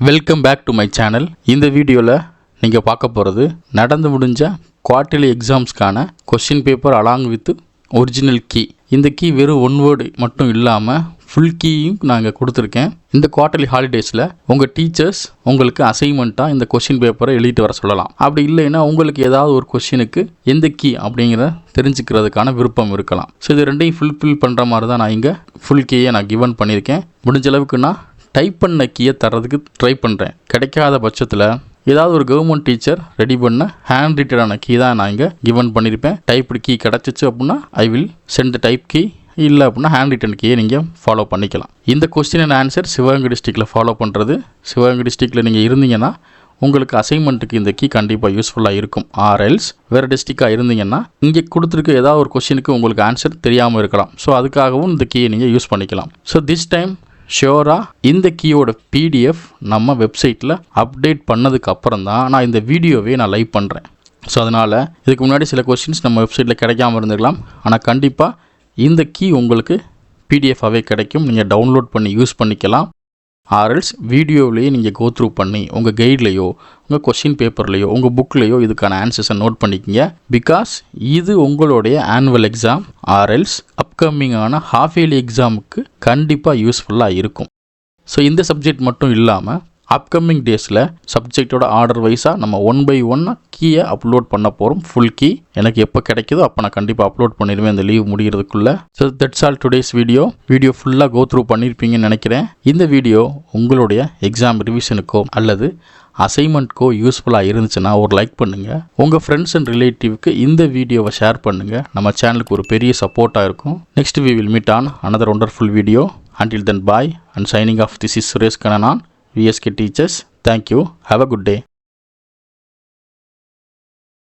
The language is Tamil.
Welcome back to my channel. இந்த வீடியோவில் நீங்கள் பார்க்க போகிறது நடந்து முடிஞ்ச குவார்ட்டர்லி எக்ஸாம்ஸ்க்கான question paper along with original key. இந்த கீ வெறும் ஒன் வேர்டு மட்டும் இல்லாமல் ஃபுல் கீயும் நாங்கள் கொடுத்துருக்கேன். இந்த குவார்ட்டர்லி ஹாலிடேஸில் உங்கள் டீச்சர்ஸ் உங்களுக்கு அசைன்மெண்ட்டாக இந்த கொஸ்டின் பேப்பரை எழுதிட்டு வர சொல்லலாம். அப்படி இல்லைன்னா உங்களுக்கு ஏதாவது ஒரு கொஸ்டினுக்கு எந்த கீ அப்படிங்கிற தெரிஞ்சுக்கிறதுக்கான விருப்பம் இருக்கலாம். ஸோ இது ரெண்டையும் ஃபுல்ஃபில் பண்ணுற மாதிரி தான் நான் இங்கே ஃபுல் கீயை நான் கிவன் பண்ணியிருக்கேன். முடிஞ்ச அளவுக்கு நான் டைப் பண்ண கீயை தர்றதுக்கு ட்ரை பண்ணுறேன். கிடைக்காத பட்சத்தில் ஏதாவது ஒரு கவர்மெண்ட் டீச்சர் ரெடி பண்ண ஹேண்ட் ரிட்டனான கீ தான் நான் இங்கே கிவன் பண்ணியிருப்பேன். டைப்டு கீ கிடச்சிச்சு அப்படின்னா I will send type key, இல்லை அப்படின்னா ஹேண்ட் ரிட்டன் கீயை நீங்கள் ஃபாலோ பண்ணிக்கலாம். இந்த கொஸ்டின் அண்ட் ஆன்சர் சிவகங்கை டிஸ்ட்ரிக்டில் ஃபாலோ பண்ணுறது. சிவகங்கை டிஸ்ட்ரிக்டில் நீங்கள் இருந்தீங்கன்னா உங்களுக்கு அசைன்மெண்ட்டுக்கு இந்த கீ கண்டிப்பாக யூஸ்ஃபுல்லாக இருக்கும். ஆர்எல்ஸ் வேறு டிஸ்ட்ரிக்டாக இருந்தீங்கன்னா இங்கே கொடுத்துருக்க ஏதாவது ஒரு கொஸ்டினுக்கு உங்களுக்கு ஆன்சர் தெரியாமல் இருக்கலாம். ஸோ அதுக்காகவும் இந்த கீயை நீங்கள் யூஸ் பண்ணிக்கலாம். ஸோ திஸ் டைம் ஷியோராக இந்த கீயோட பிடிஎஃப் நம்ம வெப்சைட்டில் அப்டேட் பண்ணதுக்கு அப்புறம் தான் நான் இந்த வீடியோவே நான் லைவ் பண்ணுறேன். ஸோ அதனால் இதுக்கு முன்னாடி சில கொஸ்டின்ஸ் நம்ம வெப்சைட்டில் கிடைக்காம இருந்துக்கலாம். ஆனால் கண்டிப்பாக இந்த கீ உங்களுக்கு பிடிஎஃபாகவே கிடைக்கும். நீங்கள் டவுன்லோட் பண்ணி யூஸ் பண்ணிக்கலாம். ஆர்எல்ஸ் வீடியோவிலேயே நீங்கள் கோ த்ரூ பண்ணி உங்கள் கைட்லேயோ உங்கள் கொஸ்டின் பேப்பர்லேயோ உங்கள் புக்லேயோ இதுக்கான ஆன்சர்ஸை நோட் பண்ணிக்கிங்க. பிகாஸ் இது உங்களுடைய ஆனுவல் எக்ஸாம் ஆர்எல்ஸ் அப்கமிங்கான ஹாஃப் இயர்லி எக்ஸாமுக்கு கண்டிப்பாக யூஸ்ஃபுல்லாக இருக்கும். ஸோ இந்த சப்ஜெக்ட் மட்டும் இல்லாமல் அப்கமிங் டேஸில் சப்ஜெக்டோட ஆர்டர் வைஸாக நம்ம 1 by 1 கீயை அப்லோட் பண்ண போகிறோம். ஃபுல் கீ எனக்கு எப்போ கிடைக்குதோ அப்போ நான் கண்டிப்பாக அப்லோட் பண்ணிடுவேன் இந்த லீவ் முடிகிறதுக்குள்ளே. So that's all today's video ஃபுல்லாக கோ த்ரூ பண்ணியிருப்பீங்கன்னு நினைக்கிறேன். இந்த வீடியோ உங்களுடைய எக்ஸாம் ரிவிஷனுக்கோ அல்லது அசைன்மெண்ட்க்கோ யூஸ்ஃபுல்லாக இருந்துச்சுன்னா ஒரு லைக் பண்ணுங்கள். உங்கள் ஃப்ரெண்ட்ஸ் அண்ட் ரிலேட்டிவ்க்கு இந்த வீடியோவை ஷேர் பண்ணுங்கள். நம்ம சேனலுக்கு ஒரு பெரிய சப்போர்ட்டாக இருக்கும். Next we will meet on another wonderful video. Until then, bye and signing off. This is Suresh Kananan, VSK Teachers. Thank you. Have a good day.